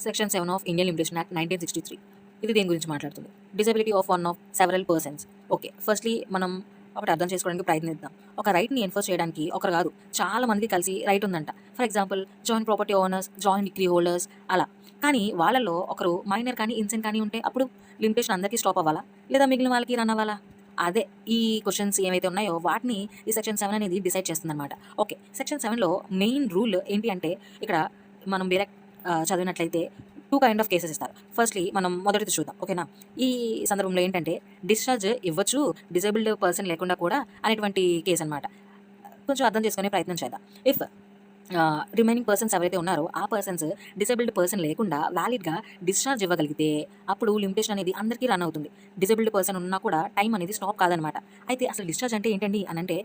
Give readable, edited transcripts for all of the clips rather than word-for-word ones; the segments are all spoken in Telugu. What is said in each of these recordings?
Section 7 of Indian limitation act 1963. ఇది దేని గురించి మాట్లాడుతుంది? Disability of one of several persons. Okay, firstly మనం ఒకటి అర్థం చేసుకోవడానికి ప్రయత్నిద్దాం. ఒక రైట్ని ఎన్ఫోర్స్ చేయడానికి ఒకరు కాదు, చాలా మంది కలిసి రైట్ ఉందంట. For example joint property owners, joint degree holders అలా. కానీ వాళ్ళల్లో ఒకరు మైనర్ కానీ ఇన్సెంట్ కానీ ఉంటే అప్పుడు లిమిటేషన్ అందరికీ స్టాప్ అవ్వాలా లేదా మిగిలిన వాళ్ళకి రన్ అవ్వాలా? అదే ఈ క్వశ్చన్స్ ఏవైతే ఉన్నాయో వాటిని ఈ సెక్షన్ 7 అనేది డిసైడ్ చేస్తుందన్నమాట. ఓకే, సెక్షన్ 7లో మెయిన్ రూల్ ఏంటి అంటే ఇక్కడ మనం వేరే చదివినట్లయితే 2 కైండ్ ఆఫ్ కేసెస్ ఇస్తారు. ఫస్ట్లీ మనం మొదటిది చూద్దాం. ఓకేనా, ఈ సందర్భంలో ఏంటంటే డిశ్చార్జ్ ఇవ్వచ్చు డిజేబుల్డ్ పర్సన్ లేకుండా కూడా అనేటువంటి కేసు అనమాట. కొంచెం అర్థం చేసుకునే ప్రయత్నం చేద్దాం. ఇఫ్ రిమైనింగ్ పర్సన్స్ ఎవరైతే ఉన్నారో ఆ పర్సన్స్ డిసేబుల్డ్ పర్సన్ లేకుండా వ్యాలిడ్గా డిశ్చార్జ్ ఇవ్వగలిగితే అప్పుడు లిమిటేషన్ అనేది అందరికీ రన్ అవుతుంది. డిసేబుల్డ్ పర్సన్ ఉన్నా కూడా టైం అనేది స్టాప్ కాదనమాట. అయితే అసలు డిశ్చార్జ్ అంటే ఏంటండి అని అంటే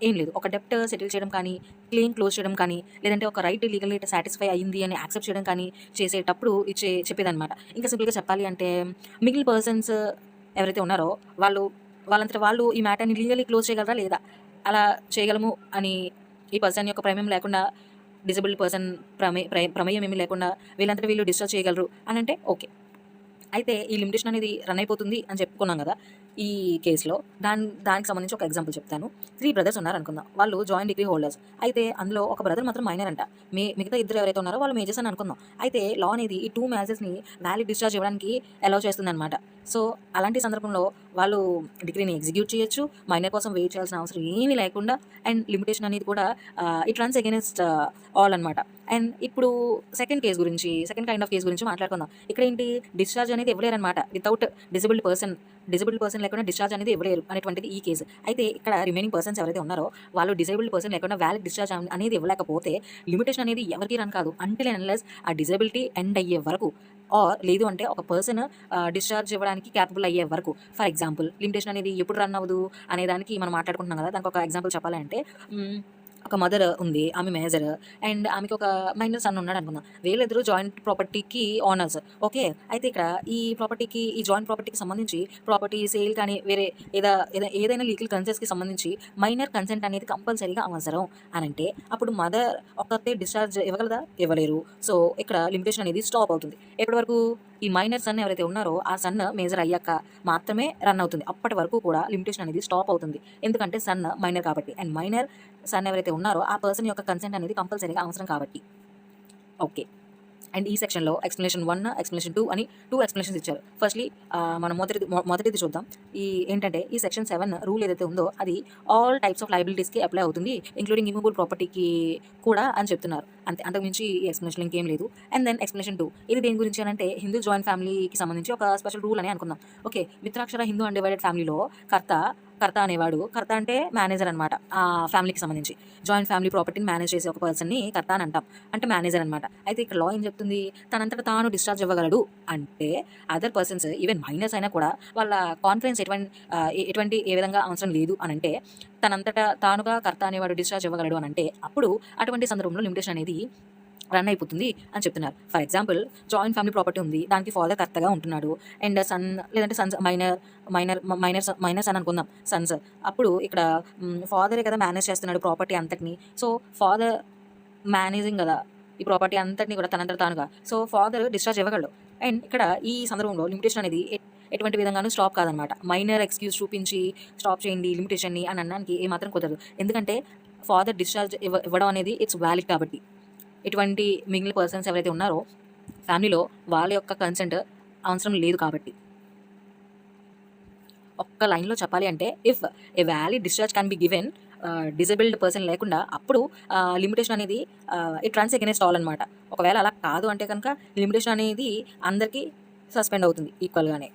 ఏం లేదు, ఒక డెప్ట్ సెటిల్ చేయడం కానీ, క్లెయిమ్ క్లోజ్ చేయడం కానీ, లేదంటే ఒక రైట్ లీగల్లీ సాటిస్ఫై అయ్యింది అని యాక్సెప్ట్ చేయడం కానీ చేసేటప్పుడు చెప్పేదన్నమాట. ఇంకా సింపుల్గా చెప్పాలి అంటే మిగిలిన పర్సన్స్ ఎవరైతే ఉన్నారో వాళ్ళంతట వాళ్ళు ఈ మ్యాటర్ని లీగల్లీ క్లోజ్ చేయగలరా లేదా, అలా చేయగలము అని ఈ పర్సన్ యొక్క ప్రమేయం లేకుండా, డిజబుల్డ్ పర్సన్ ప్రమేయం ఏమీ లేకుండా వీళ్ళంతటా వీళ్ళు డిశ్చార్జ్ చేయగలరు అని అంటే ఓకే. అయితే ఈ లిమిటేషన్ అనేది రన్ అయిపోతుంది అని చెప్పుకున్నాం కదా ఈ కేసులో. దానికి సంబంధించి ఒక ఎగ్జాంపుల్ చెప్తాను. 3 బ్రదర్స్ ఉన్నారు అనుకుందాం, వాళ్ళు జాయింట్ డిగ్రీ హోల్డర్స్. అయితే అందులో ఒక బ్రదర్ మాత్రం మైనర్ అంట, మిగతా ఇద్దరు ఎవరైతే ఉన్నారో వాళ్ళు మేజర్స్ అని అనుకుందాం. అయితే లా అనేది ఈ 2 మ్యాజర్స్ని వ్యాలిడ్ డిశ్చార్జ్ ఇవ్వడానికి అలౌ చేస్తుంది అనమాట. సో అలాంటి సందర్భంలో వాళ్ళు డిగ్రీని ఎగ్జిక్యూట్ చేయొచ్చు, మైనర్ కోసం వెయిట్ చేయాల్సిన అవసరం ఏమీ లేకుండా. అండ్ లిమిటేషన్ అనేది కూడా ఇట్ రన్స్ అగైనెస్ట్ ఆల్ అనమాట. అండ్ ఇప్పుడు సెకండ్ కైండ్ ఆఫ్ కేసు గురించి మాట్లాడుకుందాం. ఇక్కడ ఏంటి, డిశ్చార్జ్ అనేది ఇవ్వలేరు అనమాట వితౌట్ డిజబుల్డ్ పర్సన్ లేకుండా డిశ్చార్జ్ అనేది ఇవ్వలేరు అనేటువంటిది ఈ కేసు. అయితే ఇక్కడ రిమైనింగ్ పర్సన్స్ ఎవరైతే ఉన్నారో వాళ్ళు డిజేబుల్డ్ పర్సన్ లేకుండా వ్యాలిడ్ డిశ్చార్జ్ అనేది ఇవ్వలేకపోతే లిమిటేషన్ అనేది ఎవరికి రన్ కాదు అంటిల్ అండ్ అన్లెస్ ఆ డిజబిలిటీ ఎండ్ అయ్యే వరకు, ఆర్ లేదు అంటే ఒక పర్సన్ డిశ్చార్జ్ ఇవ్వడానికి క్యాపబుల్ అయ్యే వరకు. ఫర్ ఎగ్జాంపుల్ లిమిటేషన్ అనేది ఎప్పుడు రన్ అవ్వదు అనే దానికి మనం మాట్లాడుకుంటున్నాం కదా, దానికి ఒక ఎగ్జాంపుల్ చెప్పాలంటే ఒక మదర్ ఉంది, ఆమె మేజర్, అండ్ ఆమెకి ఒక మైనర్ సన్ ఉన్నాడు అనుకుందాం. వీళ్ళిద్దరూ జాయింట్ ప్రాపర్టీకి ఓనర్స్. ఓకే, అయితే ఇక్కడ ఈ జాయింట్ ప్రాపర్టీకి సంబంధించి ప్రాపర్టీ సేల్ కానీ వేరే ఏదైనా లీగల్ కన్సెన్స్కి సంబంధించి మైనర్ కన్సెంట్ అనేది కంపల్సరీగా అవసరం అని అంటే అప్పుడు మదర్ ఒక్కతే డిశ్చార్జ్ ఇవ్వగలదా? ఇవ్వలేరు. సో ఇక్కడ లిమిటేషన్ అనేది స్టాప్ అవుతుంది. ఎప్పటి వరకు? ఈ మైనర్ సన్ ఎవరైతే ఉన్నారో ఆ సన్ మేజర్ అయ్యాక మాత్రమే రన్ అవుతుంది. అప్పటి వరకు కూడా లిమిటేషన్ అనేది స్టాప్ అవుతుంది, ఎందుకంటే సన్ మైనర్ కాబట్టి. అండ్ మైనర్ సన్ ఎవరైతే ఉన్నారో ఆ పర్సన్ యొక్క కన్సెంట్ అనేది కంపల్సరీగా అవసరం కాబట్టి. ఓకే, అండ్ ఈ సెక్షన్లో ఎక్స్ప్లెనేషన్ 1, ఎక్స్ప్లెనేషన్ 2 అని 2 ఎక్స్ప్లెనేషన్స్ ఇచ్చారు. ఫస్ట్లీ మనం మొదటిది చూద్దాం. ఏంటంటే ఈ సెక్షన్ 7 రూల్ ఏదైతే ఉందో అది ఆల్ టైప్స్ ఆఫ్ లయబిలిటీస్కి అప్లై అవుతుంది, ఇంక్లూడింగ్ ఇమూవబుల్ ప్రాపర్టీకి కూడా అని చెప్తున్నారు. అంతకుమించి ఈ ఎక్స్ప్లెనేషన్ ఇంకేం లేదు. అండ్ దెన్ ఎక్స్ప్లెనేషన్ 2 ఇది దేని గురించి అని అంటే హిందూ జాయింట్ ఫ్యామిలీకి సంబంధించి ఒక స్పెషల్ రూల్ అని అనుకుందాం. ఓకే, మిత్రాక్షర హిందూ అన్డివైడెడ్ ఫ్యామిలీలో కర్త అనేవాడు, కర్త అంటే మేనేజర్ అనమాట. ఆ ఫ్యామిలీకి సంబంధించి జాయింట్ ఫ్యామిలీ ప్రాపర్టీని మేనేజ్ చేసే ఒక పర్సన్ని కర్త అని అంటాం, అంటే మేనేజర్ అనమాట. అయితే ఇక్కడ లా ఏం చెప్తుంది, తనంతట తాను డిశ్చార్జ్ ఇవ్వగలడు అంటే అదర్ పర్సన్స్ ఈవెన్ మైనర్స్ అయినా కూడా వాళ్ళ కాన్ఫిడెన్స్ ఎటువంటి ఏ విధంగా అవసరం లేదు అని అంటే తనంతటా తానుగా కర్త అనేవాడు డిశ్చార్జ్ ఇవ్వగలడు అని అంటే అప్పుడు అటువంటి సందర్భంలో లిమిటేషన్ అనేది రన్ అయిపోతుంది అని చెప్తున్నారు. For example joint family property ఉంది, దానికి ఫాదర్ కర్తగా ఉంటున్నాడు అండ్ సన్ లేదంటే సన్స్ మైనర్ సన్ అనుకుందాం, సన్స్. అప్పుడు ఇక్కడ ఫాదరే కదా మేనేజ్ చేస్తున్నాడు ప్రాపర్టీ అంతటిని. సో ఫాదర్ మేనేజింగ్ కదా ఈ ప్రాపర్టీ అంతటిని కూడా తనంతట తానుగా. సో ఫాదర్ డిశ్చార్జ్ ఇవ్వగలడు. అండ్ ఇక్కడ ఈ సందర్భంలో లిమిటేషన్ అనేది ఎటువంటి విధంగానూ స్టాప్ కాదనమాట. మైనర్ ఎక్స్క్యూజ్ చూపించి స్టాప్ చేయండి లిమిటేషన్ని అని అనడానికి ఏమాత్రం కుదరదు, ఎందుకంటే ఫాదర్ డిశ్చార్జ్ ఇవ్వడం అనేది ఇట్స్ వ్యాలిడ్ కాబట్టి. ఇటువంటి మిగిలిన పర్సన్స్ ఎవరైతే ఉన్నారో ఫ్యామిలీలో వాళ్ళ యొక్క కన్సెంట్ అవసరం లేదు కాబట్టి. ఒక్క లైన్లో చెప్పాలి అంటే if a valid discharge can be given disabled person లేకుండా అప్పుడు లిమిటేషన్ అనేది ఇట్ రన్స్ అగైనెస్ట్ ఆల్ అనమాట. ఒకవేళ అలా కాదు అంటే కనుక లిమిటేషన్ అనేది అందరికీ సస్పెండ్ అవుతుంది ఈక్వల్గానే.